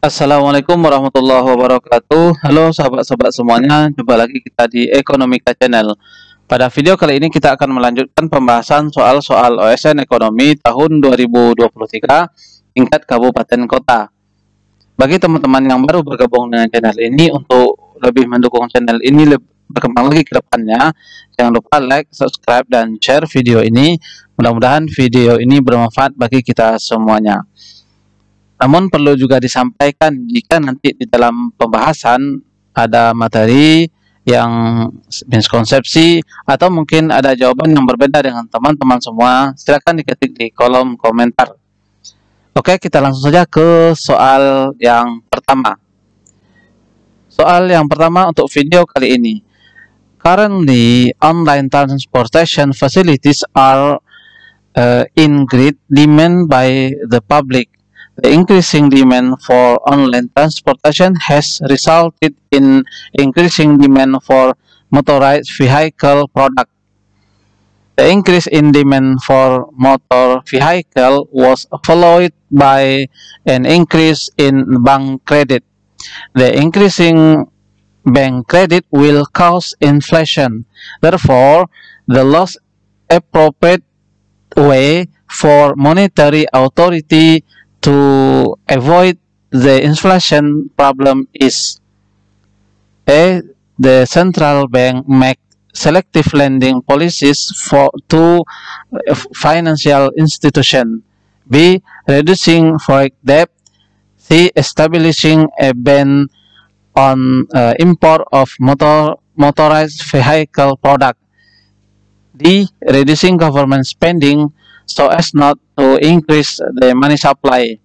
Assalamualaikum warahmatullahi wabarakatuh. Halo sahabat-sahabat semuanya, jumpa lagi kita di Ekonomika Channel. Pada video kali ini kita akan melanjutkan pembahasan soal-soal OSN Ekonomi tahun 2023 tingkat kabupaten kota. Bagi teman-teman yang baru bergabung dengan channel ini, untuk lebih mendukung channel ini berkembang lagi ke depannya, jangan lupa like, subscribe, dan share video ini. Mudah-mudahan video ini bermanfaat bagi kita semuanya. Namun perlu juga disampaikan jika nanti di dalam pembahasan ada materi yang miskonsepsi atau mungkin ada jawaban yang berbeda dengan teman-teman semua, silakan diketik di kolom komentar. Oke, kita langsung saja ke soal yang pertama. Soal yang pertama untuk video kali ini. Currently, online transportation facilities are in great demand by the public. The increasing demand for online transportation has resulted in increasing demand for motorized vehicle product. The increase in demand for motor vehicle was followed by an increase in bank credit. The increasing bank credit will cause inflation. Therefore, the most appropriate way for monetary authority to avoid the inflation problem is A. The central bank make selective lending policies to financial institution. B. Reducing foreign debt. C. Establishing a ban on import of motorized vehicle product. D. Reducing government spending so as not to increase the money supply.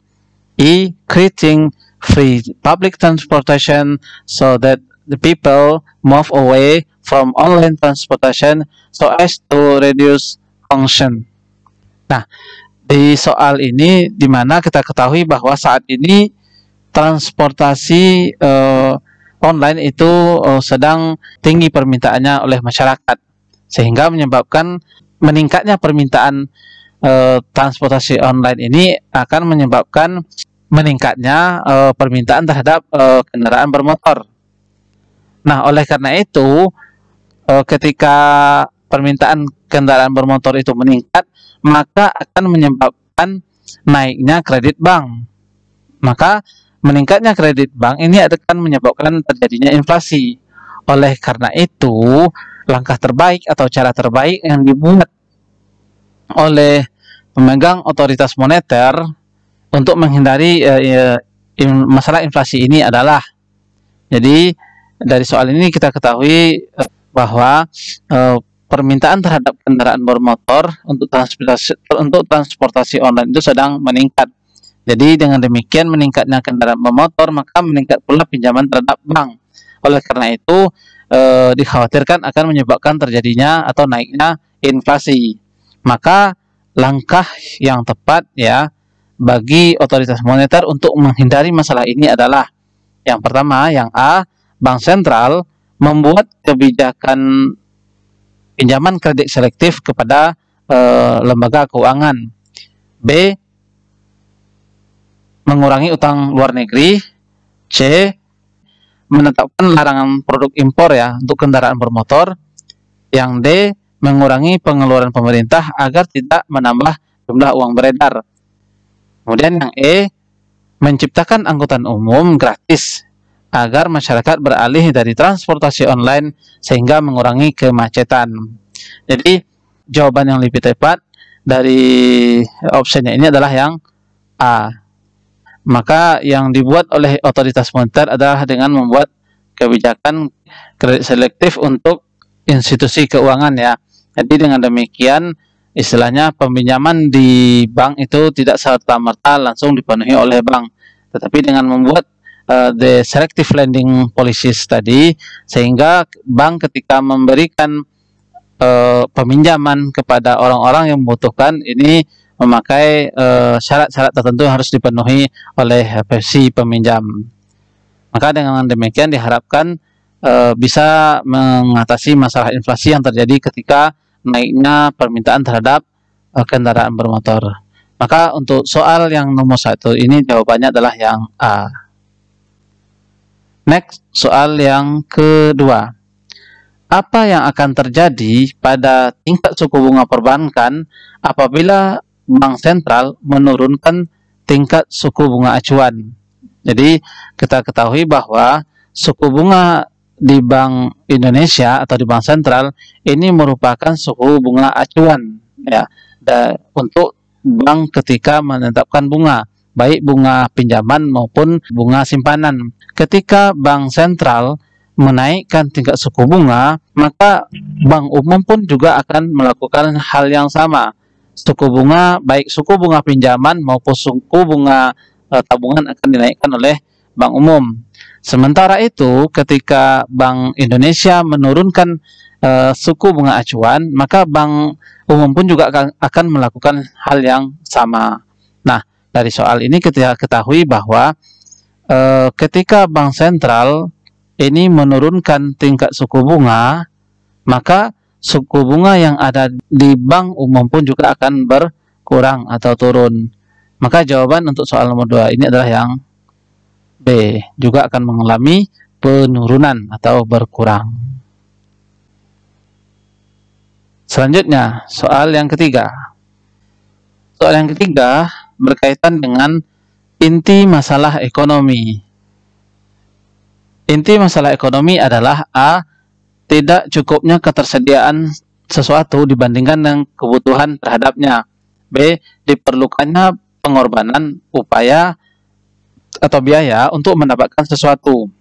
E. Creating free public transportation so that the people move away from online transportation so as to reduce consumption. Nah, di soal ini di mana kita ketahui bahwa saat ini transportasi online itu sedang tinggi permintaannya oleh masyarakat, sehingga menyebabkan meningkatnya permintaan transportasi online ini akan menyebabkan meningkatnya permintaan terhadap kendaraan bermotor. Nah, oleh karena itu, ketika permintaan kendaraan bermotor itu meningkat, maka akan menyebabkan naiknya kredit bank. Maka meningkatnya kredit bank ini akan menyebabkan terjadinya inflasi. Oleh karena itu, langkah terbaik atau cara terbaik yang dibuat oleh pemegang otoritas moneter untuk menghindari masalah inflasi ini adalah, jadi dari soal ini kita ketahui bahwa permintaan terhadap kendaraan bermotor untuk transportasi online itu sedang meningkat. Jadi dengan demikian meningkatnya kendaraan bermotor, maka meningkat pula pinjaman terhadap bank. Oleh karena itu dikhawatirkan akan menyebabkan terjadinya atau naiknya inflasi. Maka langkah yang tepat ya bagi otoritas moneter untuk menghindari masalah ini adalah, yang pertama, yang A, bank sentral membuat kebijakan pinjaman kredit selektif kepada lembaga keuangan. B, mengurangi utang luar negeri. C, menetapkan larangan produk impor ya untuk kendaraan bermotor. Yang D, mengurangi pengeluaran pemerintah agar tidak menambah jumlah uang beredar. Kemudian yang E, menciptakan angkutan umum gratis agar masyarakat beralih dari transportasi online sehingga mengurangi kemacetan. Jadi jawaban yang lebih tepat dari opsinya ini adalah yang A. Maka yang dibuat oleh otoritas moneter adalah dengan membuat kebijakan kredit selektif untuk institusi keuangan ya. Jadi dengan demikian istilahnya peminjaman di bank itu tidak serta-merta langsung dipenuhi oleh bank, tetapi dengan membuat the selective lending policies tadi, sehingga bank ketika memberikan peminjaman kepada orang-orang yang membutuhkan ini memakai syarat-syarat tertentu yang harus dipenuhi oleh si peminjam. Maka dengan demikian diharapkan bisa mengatasi masalah inflasi yang terjadi ketika naiknya permintaan terhadap kendaraan bermotor. Maka untuk soal yang nomor 1 ini jawabannya adalah yang A. Next, soal yang kedua. Apa yang akan terjadi pada tingkat suku bunga perbankan apabila bank sentral menurunkan tingkat suku bunga acuan? Jadi kita ketahui bahwa suku bunga di Bank Indonesia atau di Bank Sentral ini merupakan suku bunga acuan ya, untuk bank ketika menetapkan bunga, baik bunga pinjaman maupun bunga simpanan. Ketika bank sentral menaikkan tingkat suku bunga, maka bank umum pun juga akan melakukan hal yang sama. Suku bunga, baik suku bunga pinjaman maupun suku bunga tabungan akan dinaikkan oleh bank umum. Sementara itu, ketika Bank Indonesia menurunkan suku bunga acuan, maka bank umum pun juga akan melakukan hal yang sama. Nah, dari soal ini kita ketahui bahwa ketika bank sentral ini menurunkan tingkat suku bunga, maka suku bunga yang ada di bank umum pun juga akan berkurang atau turun. Maka jawaban untuk soal nomor 2 ini adalah yang B, juga akan mengalami penurunan atau berkurang. Selanjutnya, soal yang ketiga. Soal yang ketiga berkaitan dengan inti masalah ekonomi. Inti masalah ekonomi adalah A. Tidak cukupnya ketersediaan sesuatu dibandingkan dengan kebutuhan terhadapnya. B. Diperlukannya pengorbanan upaya atau biaya untuk mendapatkan sesuatu.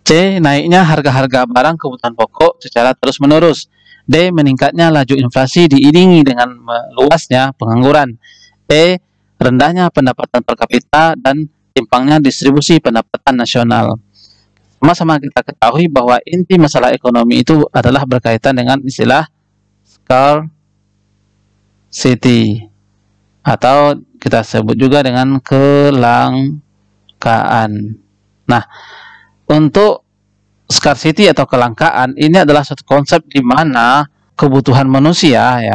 C. Naiknya harga-harga barang kebutuhan pokok secara terus-menerus. D. Meningkatnya laju inflasi diiringi dengan meluasnya pengangguran. E. Rendahnya pendapatan per kapita dan timpangnya distribusi pendapatan nasional. Sama-sama kita ketahui bahwa inti masalah ekonomi itu adalah berkaitan dengan istilah scarcity atau kita sebut juga dengan kelangkaan. Nah, untuk scarcity atau kelangkaan ini adalah suatu konsep di mana kebutuhan manusia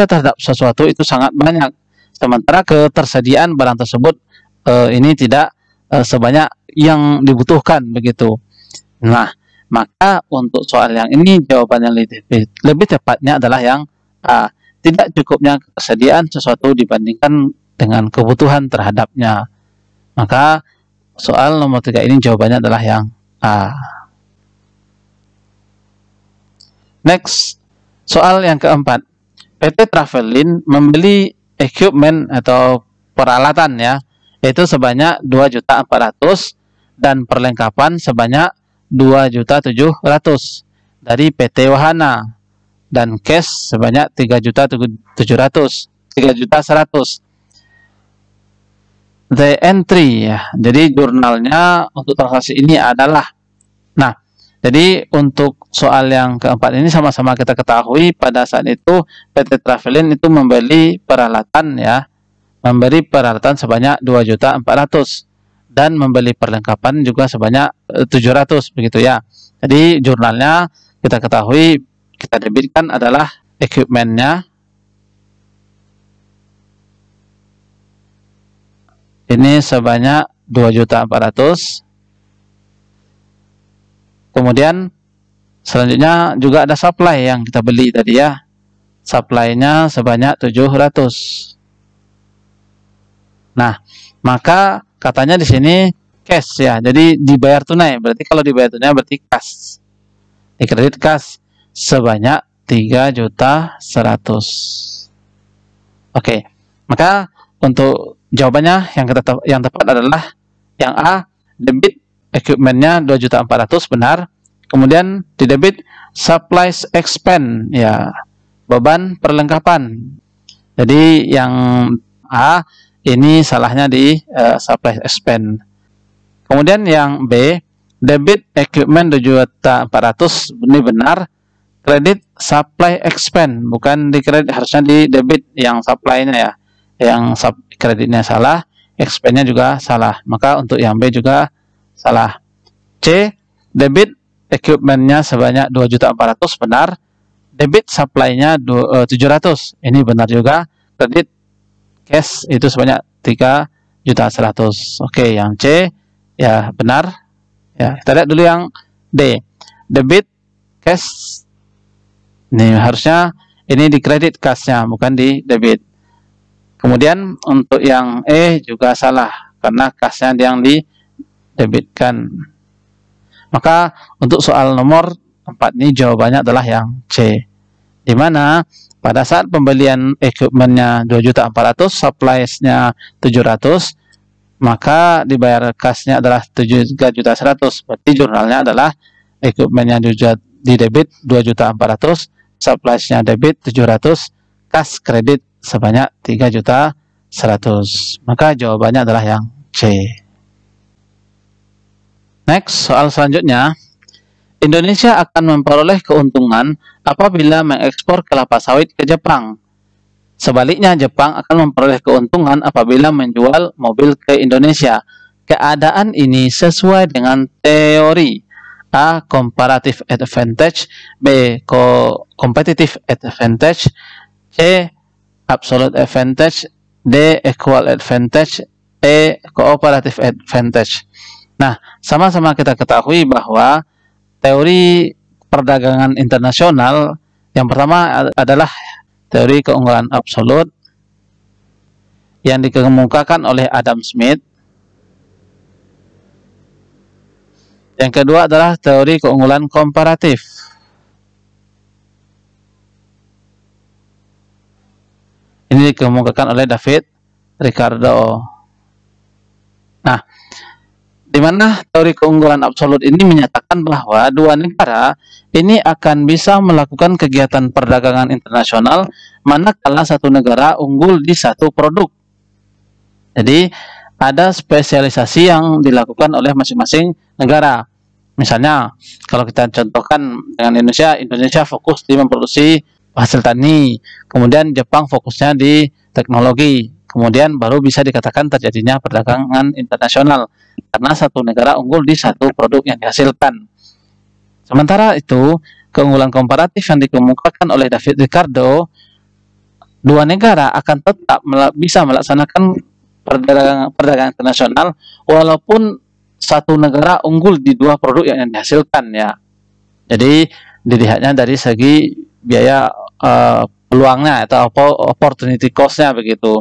terhadap sesuatu itu sangat banyak, sementara ketersediaan barang tersebut ini tidak sebanyak yang dibutuhkan begitu. Nah, maka untuk soal yang ini jawaban yang lebih tepatnya adalah yang A. Tidak cukupnya ketersediaan sesuatu dibandingkan dengan kebutuhan terhadapnya. Maka soal nomor 3 ini jawabannya adalah yang A. Next, soal yang keempat. PT Travelin membeli equipment atau peralatan yaitu sebanyak 2.400.000 dan perlengkapan sebanyak 2.700.000 dari PT Wahana dan cash sebanyak 3.100.000. The entry jadi jurnalnya untuk transaksi ini adalah. Nah, jadi untuk soal yang keempat ini sama-sama kita ketahui pada saat itu PT Travelin itu membeli peralatan sebanyak 2.400.000 dan membeli perlengkapan juga sebanyak 700 begitu ya. Jadi jurnalnya kita ketahui kita debitkan adalah equipment-nya ini sebanyak 2.400.000. Kemudian selanjutnya juga ada supply yang kita beli tadi ya. Supply-nya sebanyak 700. Nah, maka katanya di sini cash ya. Jadi dibayar tunai. Berarti kalau dibayar tunai berarti cash. Di kredit cash sebanyak 3.100.000. Oke. Maka untuk jawabannya yang tepat adalah yang A, debit equipment-nya 2.400.000 benar. Kemudian di debit supplies expense ya, beban perlengkapan. Jadi yang A ini salahnya di supply expense. Kemudian yang B, debit equipment 2.400.000 ini benar. Kredit supply expense, bukan di kredit, harusnya di debit yang supply-nya ya. Yang kreditnya salah, expense-nya juga salah. Maka untuk yang B juga salah. C, debit equipment-nya sebanyak 2.400.000 benar. Debit supply-nya 700. Ini benar juga. Kredit cash itu sebanyak 3.100.000. Oke, yang C Ya, benar. Ya, kita lihat dulu yang D. Debit cash. Ini harusnya ini di kredit cashnya, bukan di debit. Kemudian untuk yang E juga salah, karena cashnya yang didebitkan. Maka untuk soal nomor 4 ini jawabannya adalah yang C. Di mana pada saat pembelian equipmentnya 2.400.000, supplies-nya 700, maka dibayar cashnya adalah 3.100.000. Berarti jurnalnya adalah equipmentnya di debit 2.400.000, supplies-nya debit 700, cash kredit sebanyak 3.100.000. Maka jawabannya adalah yang C. Next, soal selanjutnya. Indonesia akan memperoleh keuntungan apabila mengekspor kelapa sawit ke Jepang. Sebaliknya, Jepang akan memperoleh keuntungan apabila menjual mobil ke Indonesia. Keadaan ini sesuai dengan teori A. Comparative advantage, B. Competitive advantage, C. Absolute advantage, D. Equal advantage, E. Cooperative advantage. Nah, sama-sama kita ketahui bahwa teori perdagangan internasional yang pertama adalah teori keunggulan absolut yang dikemukakan oleh Adam Smith. Yang kedua adalah teori keunggulan komparatif. Ini dikemukakan oleh David Ricardo. Nah, di mana teori keunggulan absolut ini menyatakan bahwa dua negara ini akan bisa melakukan kegiatan perdagangan internasional manakala satu negara unggul di satu produk. Jadi, ada spesialisasi yang dilakukan oleh masing-masing negara. Misalnya, kalau kita contohkan dengan Indonesia fokus di memproduksi hasil tani, kemudian Jepang fokusnya di teknologi, kemudian baru bisa dikatakan terjadinya perdagangan internasional karena satu negara unggul di satu produk yang dihasilkan. Sementara itu, keunggulan komparatif yang dikemukakan oleh David Ricardo, dua negara akan tetap bisa melaksanakan perdagangan internasional walaupun satu negara unggul di dua produk yang dihasilkan, ya. Jadi dilihatnya dari segi biaya peluangnya atau opportunity cost-nya begitu.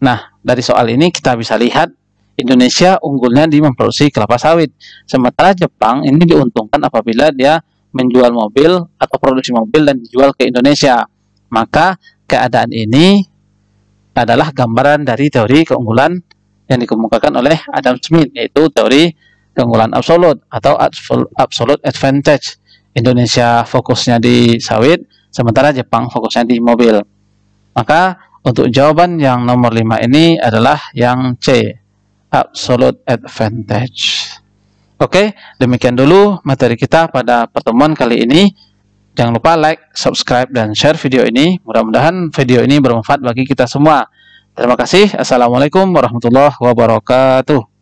Nah, dari soal ini kita bisa lihat Indonesia unggulnya di memproduksi kelapa sawit, sementara Jepang ini diuntungkan apabila dia menjual mobil atau produksi mobil dan dijual ke Indonesia. Maka keadaan ini adalah gambaran dari teori keunggulan yang dikemukakan oleh Adam Smith, yaitu teori keunggulan absolut atau absolute advantage. Indonesia fokusnya di sawit, sementara Jepang fokusnya di mobil. Maka untuk jawaban yang nomor 5 ini adalah yang C, absolute advantage. Oke, demikian dulu materi kita pada pertemuan kali ini. Jangan lupa like, subscribe, dan share video ini. Mudah-mudahan video ini bermanfaat bagi kita semua. Terima kasih. Assalamualaikum warahmatullahi wabarakatuh.